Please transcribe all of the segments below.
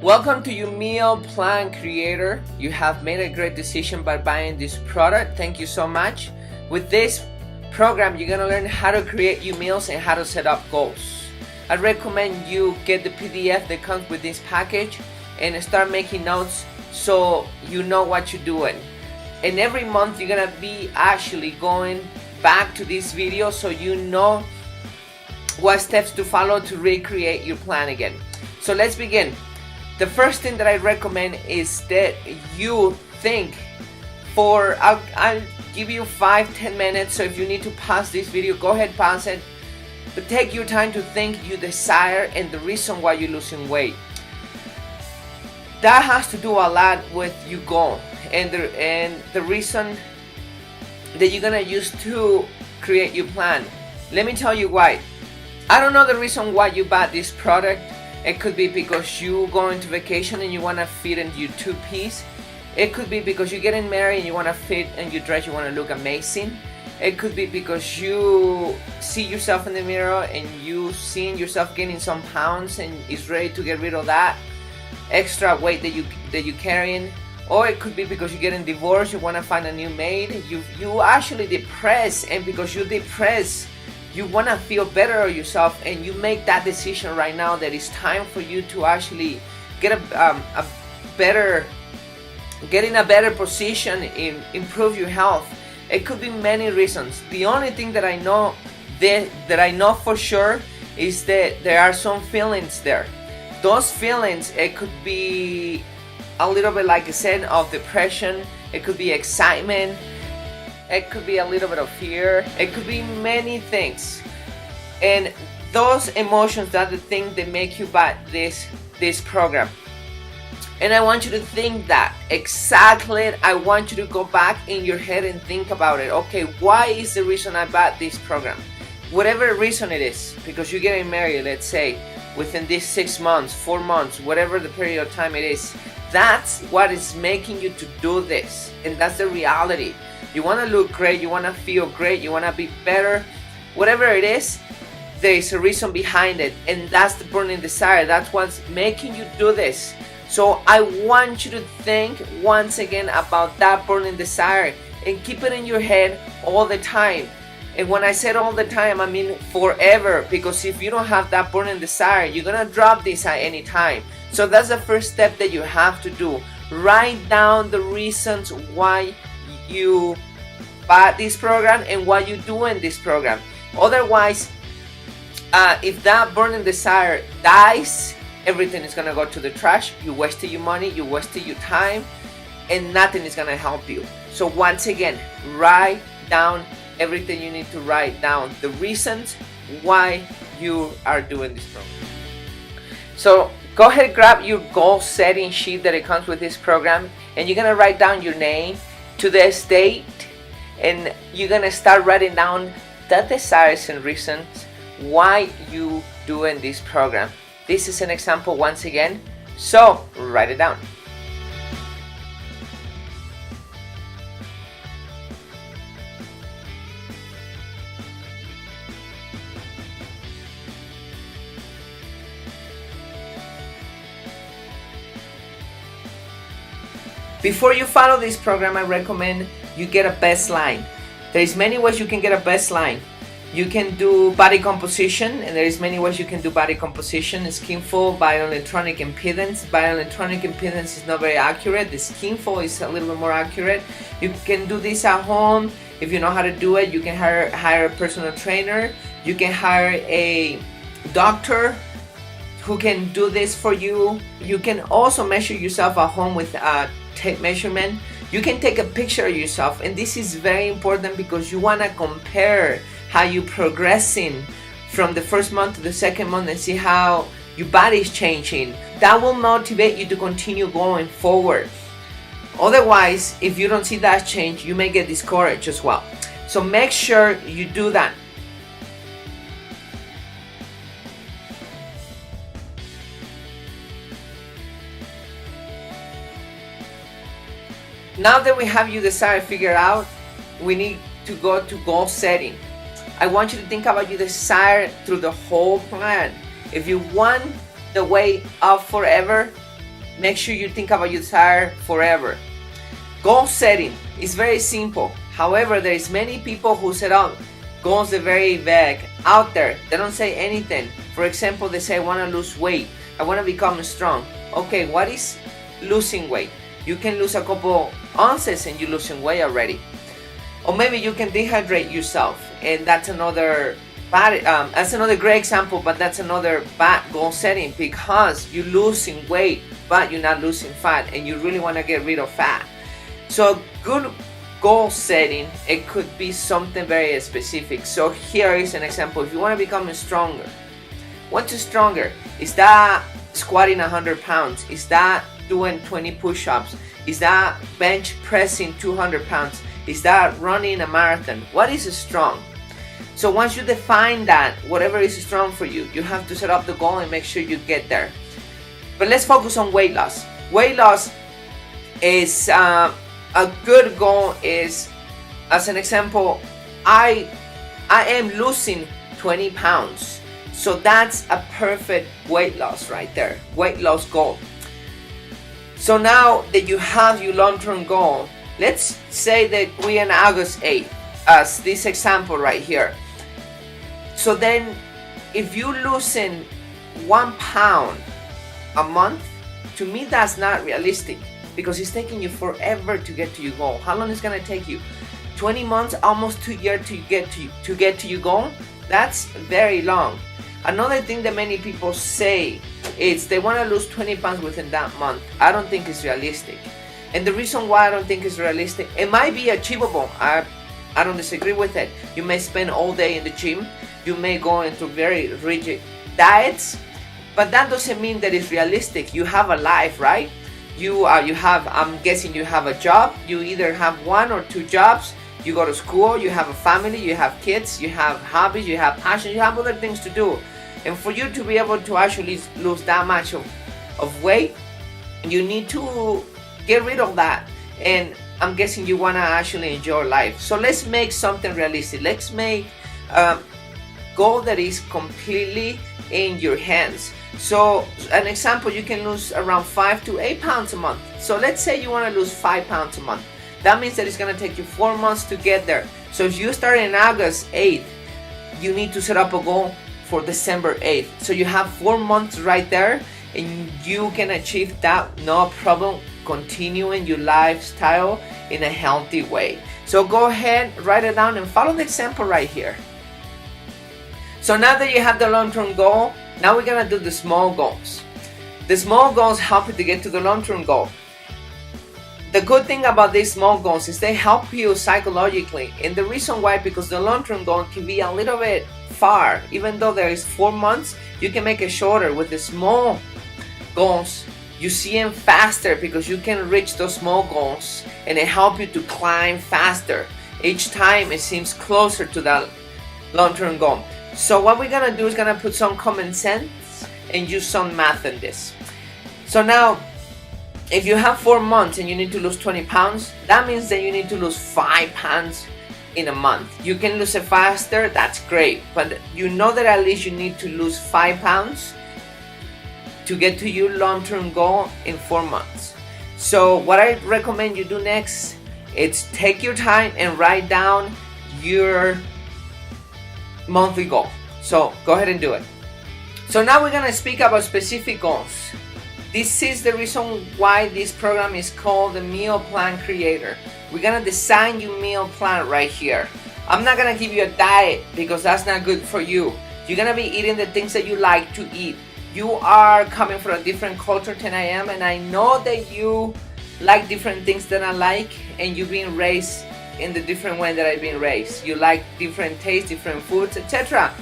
Welcome to your meal plan creator. You have made a great decision by buying this product. Thank you so much. With this program, you're gonna learn how to create your meals and how to set up goals. I recommend you get the PDF that comes with this package and start making notes so you know what you're doing. And every month you're gonna be actually going back to this video so you know what steps to follow to recreate your plan again. So let's begin. The first thing that I recommend is that you think for, I'll give you 5-10 minutes, so if you need to pause this video, go ahead, pause it. But take your time to think your desire and the reason why you're losing weight. That has to do a lot with your goal and the reason that you're gonna use to create your plan. Let me tell you why. I don't know the reason why you bought this product. It could be because you go into vacation and you want to fit into your two-piece. It could be because you're getting married and you want to fit and you dress, you want to look amazing. It could be because you see yourself in the mirror and you seeing yourself gaining some pounds and is ready to get rid of that extra weight that you're carrying. Or it could be because you're getting divorced, you want to find a new mate. You actually depressed, and because you're depressed, you want to feel better of yourself, and you make that decision right now that it's time for you to actually get get in a better position and improve your health. It could be many reasons. The only thing that I know that I know for sure is that there are some feelings there. Those feelings, it could be a little bit, like I said, of depression. It could be excitement. It could be a little bit of fear. It could be many things. And those emotions are the things that make you buy this program. And I want you to think that exactly. I want you to go back in your head and think about it. Okay, why is the reason I bought this program? Whatever reason it is, because you're getting married, let's say, within these 6 months, 4 months, whatever the period of time it is, that's what is making you to do this. And that's the reality. You want to look great, you want to feel great, you want to be better. Whatever it is, there is a reason behind it, and that's the burning desire. That's what's making you do this. So I want you to think once again about that burning desire and keep it in your head all the time. And when I said all the time, I mean forever, because if you don't have that burning desire, you're gonna drop this at any time. So that's the first step that you have to do. Write down the reasons why you bought this program and why you doing this program. Otherwise, if that burning desire dies, everything is gonna go to the trash. You wasted your money, you wasted your time, and nothing is gonna help you. So once again, write down everything you need to write down, the reasons why you are doing this program. So go ahead, grab your goal setting sheet that it comes with this program, and you're gonna write down your name, today's date, and you're gonna start writing down the desires and reasons why you doing this program. This is an example once again, so write it down. Before you follow this program, I recommend you get a baseline. There is many ways you can get a baseline. You can do body composition, and there is many ways you can do body composition. Skinfold, bioelectronic impedance. Bioelectronic impedance is not very accurate. The Skinfold is a little bit more accurate. You can do this at home. If you know how to do it, you can hire a personal trainer. You can hire a doctor who can do this for you. You can also measure yourself at home with a tape measurement. You can take a picture of yourself, and this is very important because you want to compare how you progressing from the first month to the second month and see how your body is changing. That will motivate you to continue going forward. Otherwise, if you don't see that change, you may get discouraged as well. So make sure you do that. Now that we have your desire figured out, we need to go to goal setting. I want you to think about your desire through the whole plan. If you want the weight off forever, make sure you think about your desire forever. Goal setting is very simple. However, there is many people who set up goals that are very vague out there. They don't say anything. For example, they say, I want to lose weight. I want to become strong. Okay, what is losing weight? You can lose a couple ounces and you're losing weight already. Or maybe you can dehydrate yourself, and that's another great example, but that's another bad goal setting, because you're losing weight but you're not losing fat, and you really want to get rid of fat. So a good goal setting, it could be something very specific. So here is an example. If you want to become stronger, what's stronger? Is that squatting 100 pounds? Is that doing 20 push-ups? Is that bench pressing 200 pounds? Is that running a marathon? What is strong? So once you define that, whatever is strong for you, you have to set up the goal and make sure you get there. But let's focus on weight loss. Weight loss is a good goal. Is, as an example, I am losing 20 pounds. So that's a perfect weight loss right there. Weight loss goal. So now that you have your long-term goal, let's say that we're on August 8th, as this example right here. So then, if you're losing 1 pound a month, to me that's not realistic, because it's taking you forever to get to your goal. How long is it gonna take you? 20 months, almost 2 years to get to your goal? That's very long. Another thing that many people say is they want to lose 20 pounds within that month. I don't think it's realistic. And the reason why I don't think it's realistic, it might be achievable. I don't disagree with it. You may spend all day in the gym. You may go into very rigid diets, but that doesn't mean that it's realistic. You have a life, right? You have, I'm guessing you have a job. You either have 1 or 2 jobs. You go to school, you have a family, you have kids, you have hobbies, you have passion, you have other things to do. And for you to be able to actually lose that much of weight, you need to get rid of that. And I'm guessing you want to actually enjoy life. So let's make something realistic. Let's make a goal that is completely in your hands. So an example, you can lose around 5 to 8 pounds a month. So let's say you want to lose 5 pounds a month. That means that it's going to take you 4 months to get there. So if you start in August 8th, you need to set up a goal for December 8th. So you have 4 months right there, and you can achieve that, no problem, continuing your lifestyle in a healthy way. So go ahead, write it down, and follow the example right here. So now that you have the long-term goal, now we're going to do the small goals. The small goals help you to get to the long-term goal. The good thing about these small goals is they help you psychologically, and the reason why, because the long-term goal can be a little bit far. Even though there is 4 months, you can make it shorter. With the small goals, you see them faster, because you can reach those small goals, and it helps you to climb faster. Each time it seems closer to that long-term goal. So what we're gonna do is gonna put some common sense and use some math in this. So now, if you have 4 months and you need to lose 20 pounds, that means that you need to lose 5 pounds in a month. You can lose it faster, that's great, but you know that at least you need to lose 5 pounds to get to your long-term goal in 4 months. So what I recommend you do next is take your time and write down your monthly goal. So go ahead and do it. So now we're gonna speak about specific goals. This is the reason why this program is called the Meal Plan Creator. We're gonna design your meal plan right here. I'm not gonna give you a diet, because that's not good for you. You're gonna be eating the things that you like to eat. You are coming from a different culture than I am, and I know that you like different things than I like, and you've been raised in the different way that I've been raised. You like different tastes, different foods, etc.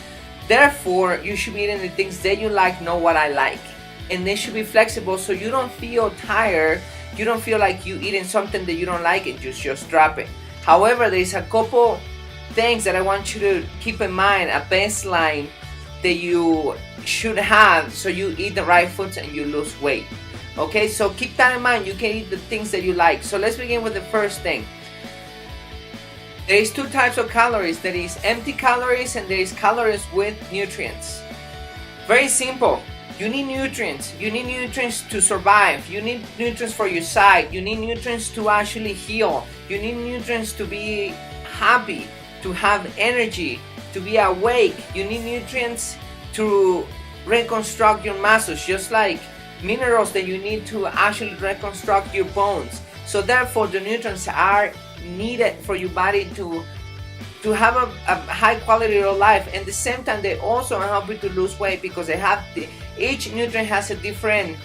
Therefore, you should be eating the things that you like, not what I like. And they should be flexible, so you don't feel tired. You don't feel like you eating something that you don't like and you just drop it. However, there's a couple things that I want you to keep in mind, a baseline that you should have, so you eat the right foods and you lose weight. Okay, so keep that in mind. You can eat the things that you like. So let's begin with the first thing. There is 2 types of calories. There is empty calories and there is calories with nutrients. Very simple. You need nutrients. You need nutrients to survive. You need nutrients for your sight. You need nutrients to actually heal. You need nutrients to be happy, to have energy, to be awake. You need nutrients to reconstruct your muscles, just like minerals that you need to actually reconstruct your bones. So therefore, the nutrients are needed for your body to have a high quality of life. And at the same time, they also help you to lose weight, because they have each nutrient has a different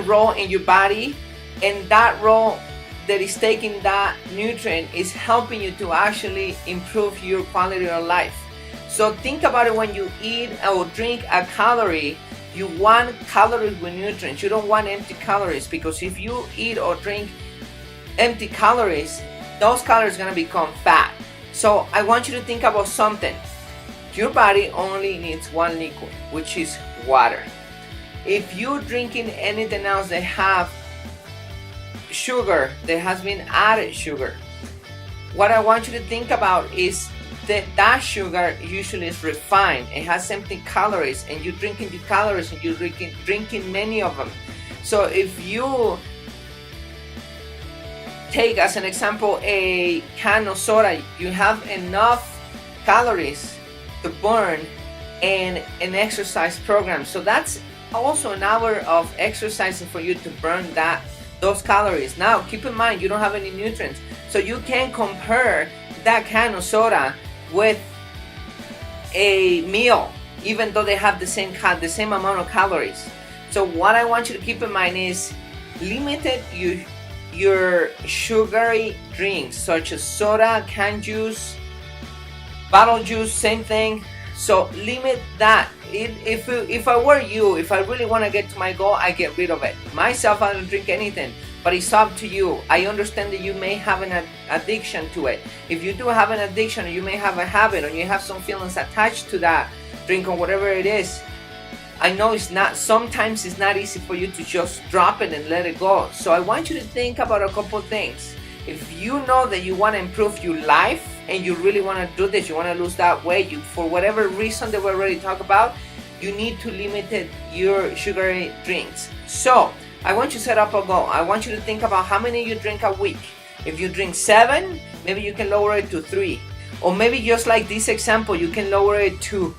role in your body, and that role that is taking that nutrient is helping you to actually improve your quality of life. So think about it: when you eat or drink a calorie, you want calories with nutrients. You don't want empty calories, because if you eat or drink empty calories, those calories are going to become fat. So I want you to think about something. Your body only needs one liquid, which is water. If you're drinking anything else that have sugar, that has been added sugar, what I want you to think about is that sugar usually is refined. It has empty calories, and you're drinking the calories, and you're drinking many of them. So if you take as an example a can of soda, you have enough calories to burn in an exercise program. So that's also an hour of exercising for you to burn those calories. Now keep in mind, you don't have any nutrients, so you can compare that can of soda with a meal, even though they have the same amount of calories. So what I want you to keep in mind is limited your sugary drinks, such as soda, canned juice, bottle juice, same thing. So limit that. If I were you, if I really want to get to my goal, I get rid of it. Myself, I don't drink anything, but it's up to you. I understand that you may have an addiction to it. If you do have an addiction, or you may have a habit, or you have some feelings attached to that drink or whatever it is, I know sometimes it's not easy for you to just drop it and let it go. So I want you to think about a couple things. If you know that you want to improve your life, and you really want to do this, you want to lose that weight, for whatever reason that we already talked about, you need to limit your sugary drinks. So I want you to set up a goal. I want you to think about how many you drink a week. If you drink 7, maybe you can lower it to 3. Or maybe just like this example, you can lower it to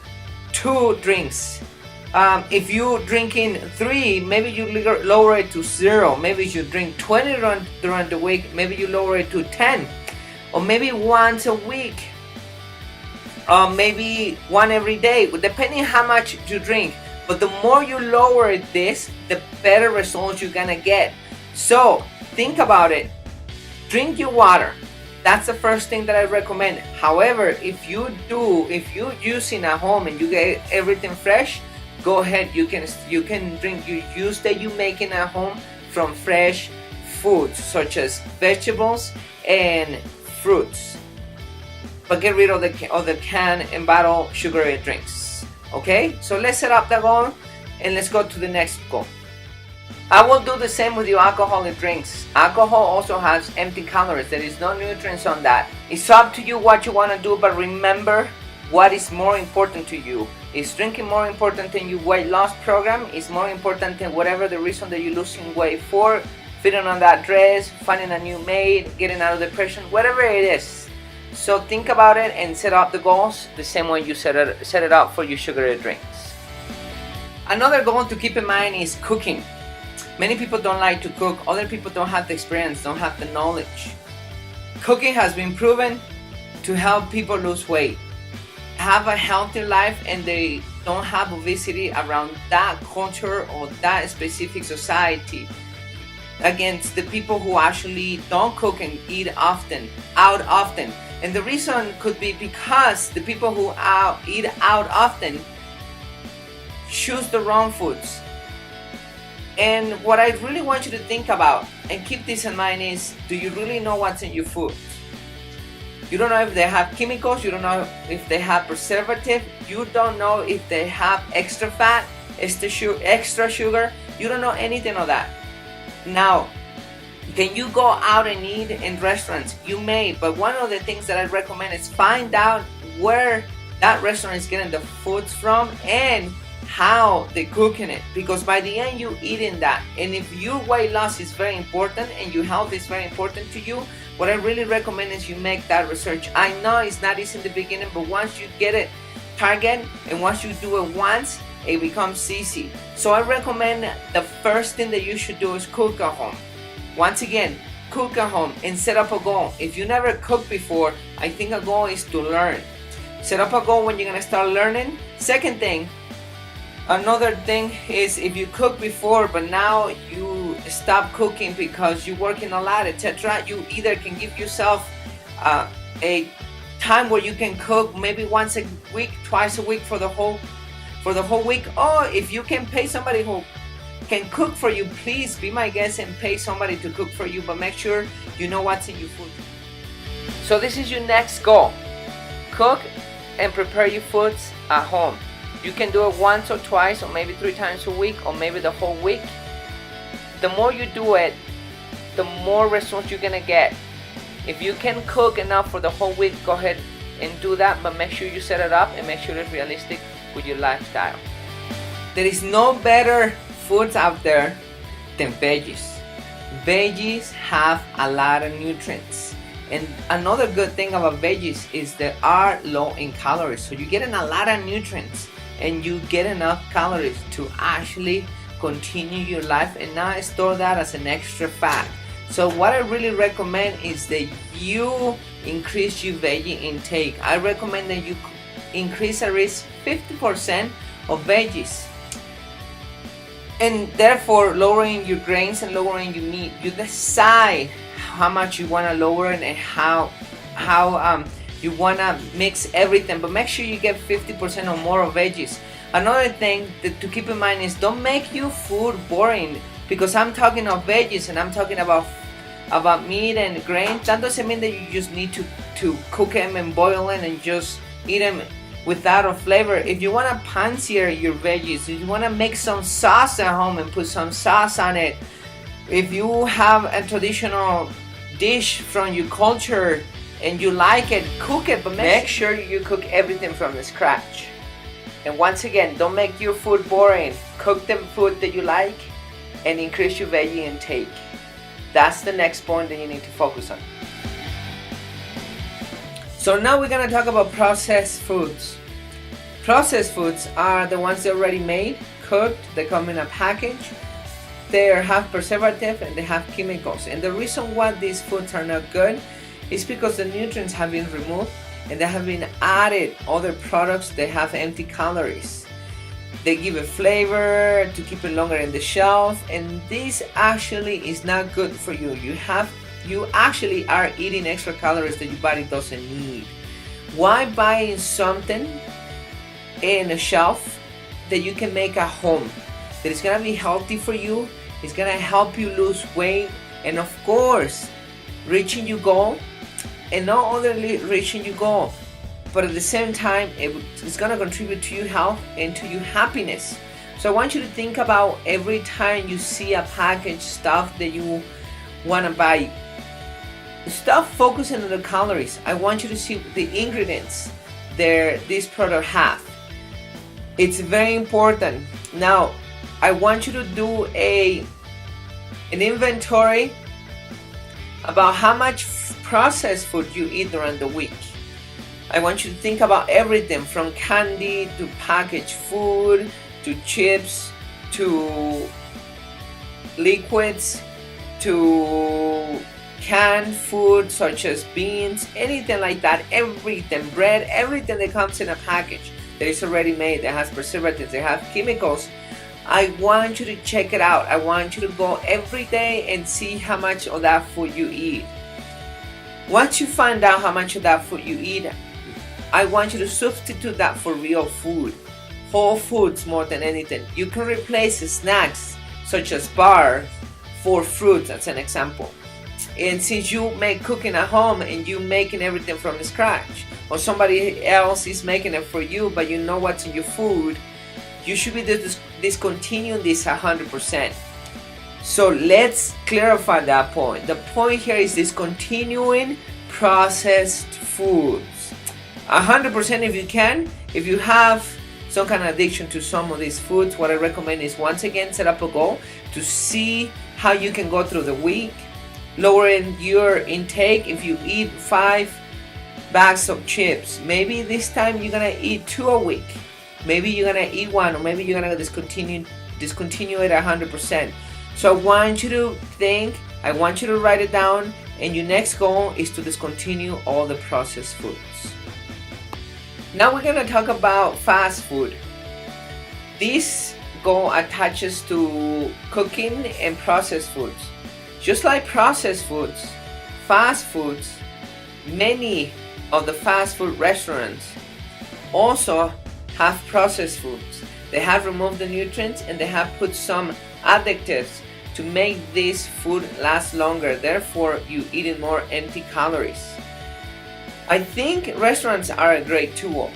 2 drinks. If you're drinking 3, maybe you lower it to 0. Maybe you drink 20 during the week, maybe you lower it to 10. Or maybe once a week. Maybe one every day, depending how much you drink. But the more you lower this, the better results you're gonna get. So think about it. Drink your water. That's the first thing that I recommend. However, if you're using at home and you get everything fresh, go ahead. You can drink your juice that you're making at home from fresh foods, such as vegetables and fruits. But get rid of the can and bottle sugary drinks. Okay, so let's set up the goal and let's go to the next goal. I will do the same with your alcoholic drinks. Alcohol also has empty calories. There is no nutrients on that. It's up to you what you want to do, but remember what is more important to you. Is drinking more important than your weight loss program? Is more important than whatever the reason that you're losing weight for? Fitting on that dress, finding a new mate, getting out of depression, whatever it is. So think about it and set up the goals the same way you set it up for your sugary drinks. Another goal to keep in mind is cooking. Many people don't like to cook. Other people don't have the experience, don't have the knowledge. Cooking has been proven to help people lose weight, have a healthy life, and they don't have obesity around that culture or that specific society, against the people who actually don't cook and eat out often. And the reason could be because the people who eat out often choose the wrong foods. And what I really want you to think about and keep this in mind is, do you really know what's in your food? You don't know if they have chemicals, you don't know if they have preservative, you don't know if they have extra fat, extra sugar, you don't know anything of that. Now, can you go out and eat in restaurants? You may, but one of the things that I recommend is find out where that restaurant is getting the foods from and how they're cooking it, because by the end you eating that. And if your weight loss is very important and your health is very important to you, what I really recommend is you make that research. I know it's not easy in the beginning, but once you get it target and once you do it once, it becomes easy. So I recommend the first thing that you should do is cook at home. Once again, cook at home and set up a goal. If you never cooked before, I think a goal is to learn. Set up a goal when you're gonna start learning. Second thing, another thing is if you cook before but now you stop cooking because you're working a lot, etc., you either can give yourself a time where you can cook maybe once a week, twice a week for the whole week, or if you can pay somebody who can cook for you, please be my guest and pay somebody to cook for you, but make sure you know what's in your food. So this is your next goal. Cook and prepare your foods at home. You can do it once or twice or maybe 3 times a week or maybe the whole week. The more you do it, the more results you're gonna get. If you can cook enough for the whole week, go ahead and do that, but make sure you set it up and make sure it's realistic with your lifestyle. There is no better foods out there than veggies. Veggies have a lot of nutrients. And another good thing about veggies is they are low in calories. So you're getting a lot of nutrients and you get enough calories to actually continue your life and not store that as an extra fat. So what I really recommend is that you increase your veggie intake. I recommend that you increase at least 50% of veggies. And therefore lowering your grains and lowering your meat. You decide how much you want to lower and how you want to mix everything, but make sure you get 50% or more of veggies. Another thing to keep in mind is don't make your food boring, because I'm talking of veggies and I'm talking about meat and grains. That doesn't mean that you just need to cook them and boil them and just eat them without a flavor. If you want to pancier your veggies, if you want to make some sauce at home and put some sauce on it, if you have a traditional dish from your culture and you like it, cook it, but make sure you cook everything from the scratch. And once again, don't make your food boring. Cook the food that you like and increase your veggie intake. That's the next point that you need to focus on. So now we're gonna talk about processed foods. Processed foods are the ones that are already made, cooked, they come in a package. They have preservative and they have chemicals. And the reason why these foods are not good is because the nutrients have been removed and they have been added other products that have empty calories. They give a flavor to keep it longer in the shelf, and this actually is not good for you. You actually are eating extra calories that your body doesn't need. Why buying something in a shelf that you can make at home, that is gonna be healthy for you, it's gonna help you lose weight, and of course reaching your goal, and not only reaching your goal, but at the same time it's gonna contribute to your health and to your happiness. So I want you to think about every time you see a packaged stuff that you wanna buy, stop focusing on the calories. I want you to see the ingredients that this product have. It's very important. Now I want you to do an inventory about how much processed food you eat during the week. I want you to think about everything from candy to packaged food to chips to liquids to canned food such as beans, anything like that, everything, bread, everything that comes in a package that is already made, that has preservatives, that have chemicals. I want you to check it out. I want you to go every day and see how much of that food you eat. Once you find out how much of that food you eat, I want you to substitute that for real food, whole foods more than anything. You can replace snacks such as bars for fruits, as an example. And since you make cooking at home and you making everything from scratch, or somebody else is making it for you, but you know what's in your food, you should be discontinuing this 100%. So let's clarify that point. The point here is discontinuing processed foods. 100% if you can. If you have some kind of addiction to some of these foods, what I recommend is once again set up a goal to see how you can go through the week, lowering your intake. If you eat 5 bags of chips, maybe this time you're gonna eat 2 a week. Maybe you're gonna eat 1, or maybe you're gonna discontinue it 100%. So I want you to think, I want you to write it down, and your next goal is to discontinue all the processed foods. Now we're gonna talk about fast food. This goal attaches to cooking and processed foods. Just like processed foods, fast foods, many of the fast food restaurants also have processed foods. They have removed the nutrients and they have put some additives to make this food last longer. Therefore, you eating more empty calories. I think restaurants are a great tool.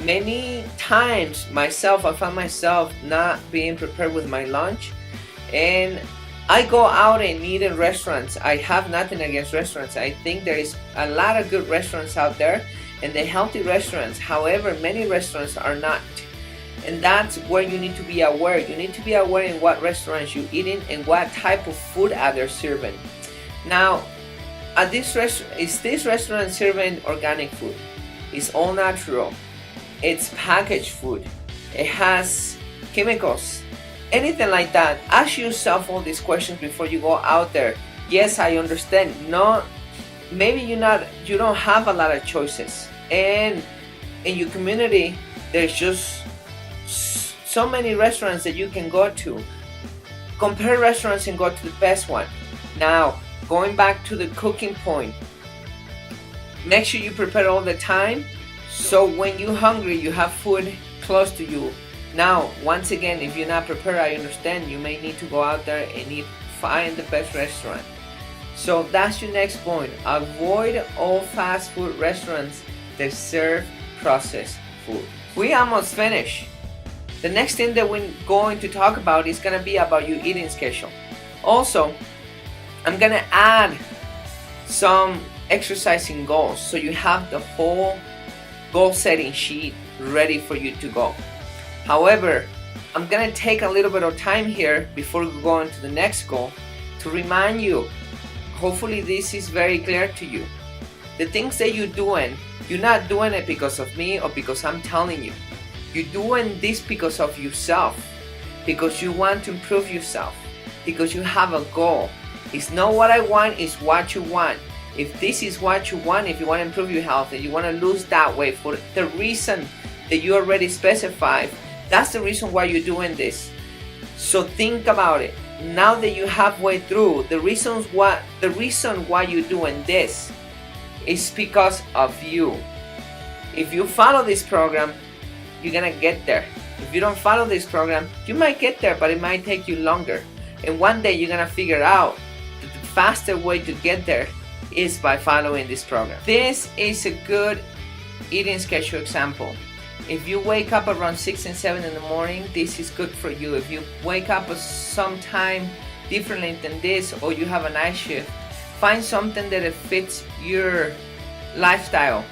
Many times I found myself not being prepared with my lunch, and I go out and eat in restaurants. I have nothing against restaurants. I think there is a lot of good restaurants out there, and they're healthy restaurants. However, many restaurants are not. And that's where you need to be aware. You need to be aware in what restaurants you eat in and what type of food are they serving. Now, at this is this restaurant serving organic food? It's all natural. It's packaged food. It has chemicals. Anything like that. Ask yourself all these questions before you go out there. Yes, I understand. No, maybe you don't have a lot of choices. And in your community, there's just so many restaurants that you can go to. Compare restaurants and go to the best one. Now, going back to the cooking point, make sure you prepare all the time, so when you're hungry, you have food close to you. Now, once again, if you're not prepared, I understand. You may need to go out there and find the best restaurant. So that's your next point. Avoid all fast food restaurants that serve processed food. We almost finished. The next thing that we're going to talk about is going to be about your eating schedule. Also, I'm going to add some exercising goals so you have the whole goal setting sheet ready for you to go. However, I'm going to take a little bit of time here before we go on to the next goal to remind you, hopefully this is very clear to you. The things that you're doing, you're not doing it because of me or because I'm telling you. You're doing this because of yourself, because you want to improve yourself, because you have a goal. It's not what I want, it's what you want. If this is what you want, if you want to improve your health and you want to lose that weight for the reason that you already specified, that's the reason why you're doing this. So think about it. Now that you halfway through, the reason why you're doing this is because of you. If you follow this program, you're gonna get there. If you don't follow this program, you might get there, but it might take you longer. And one day you're gonna figure out that the faster way to get there is by following this program. This is a good eating schedule example. If you wake up around 6 and 7 in the morning, this is good for you. If you wake up sometime differently than this, or you have a night shift, find something that fits your lifestyle.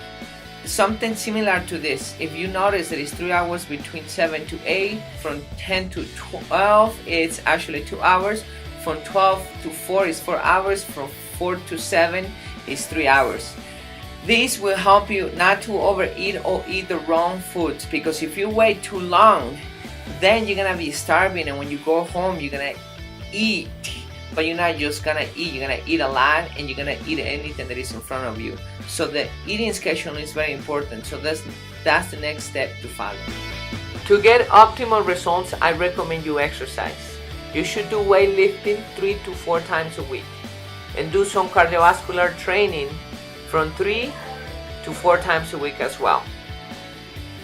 Something similar to this. If you notice that it's 3 hours between 7 to 8, from 10 to 12 it's actually 2 hours, from 12 to 4 is 4 hours, from 4 to 7 is 3 hours. This will help you not to overeat or eat the wrong foods, because if you wait too long, then you're gonna be starving, and when you go home you're gonna eat. But you're not just gonna eat, you're gonna eat a lot, and you're gonna eat anything that is in front of you. So the eating schedule is very important. So that's the next step to follow. To get optimal results, I recommend you exercise. You should do weightlifting 3 to 4 times a week, and do some cardiovascular training from 3 to 4 times a week as well.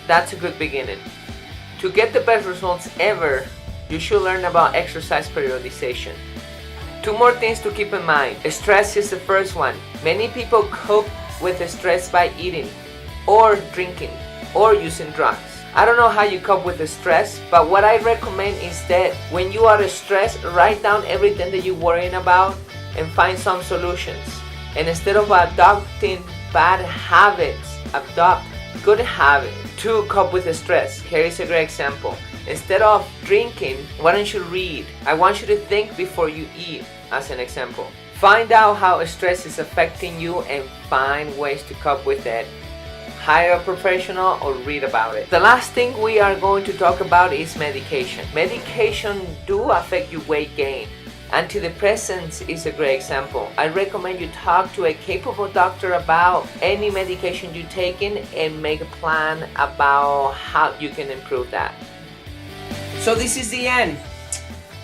That's a good beginning. To get the best results ever, you should learn about exercise periodization. 2 more things to keep in mind. Stress is the first one. Many people cope with stress by eating, or drinking, or using drugs. I don't know how you cope with the stress, but what I recommend is that when you are stressed, write down everything that you're worrying about and find some solutions. And instead of adopting bad habits, adopt Good habit to cope with the stress. Here is a great example. Instead of drinking, why don't you read? I want you to think before you eat, as an example. Find out how stress is affecting you and find ways to cope with it. Hire a professional or read about it. The last thing we are going to talk about is medication. Medication do affect your weight gain. Antidepressants is a great example. I recommend you talk to a capable doctor about any medication you're taking and make a plan about how you can improve that. So this is the end.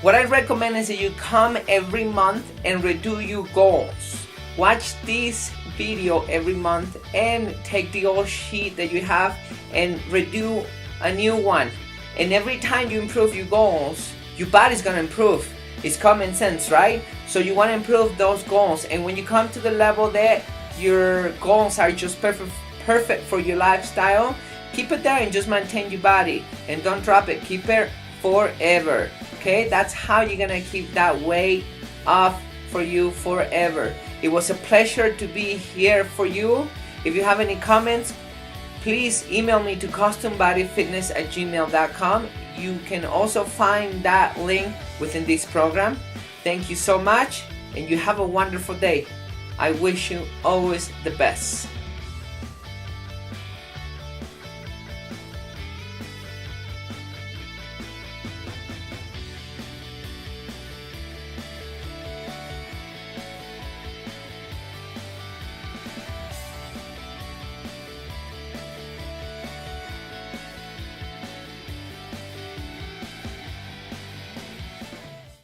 What I recommend is that you come every month and redo your goals. Watch this video every month and take the old sheet that you have and redo a new one. And every time you improve your goals, your body's gonna improve. It's common sense, right? So you want to improve those goals, and when you come to the level that your goals are just perfect for your lifestyle, keep it there and just maintain your body and don't drop it. Keep it forever. Okay, that's how you're gonna keep that weight off for you forever. It was a pleasure to be here for you. If you have any comments, please email me to custombodyfitness@gmail.com. You can also find that link within this program. Thank you so much, and you have a wonderful day. I wish you always the best.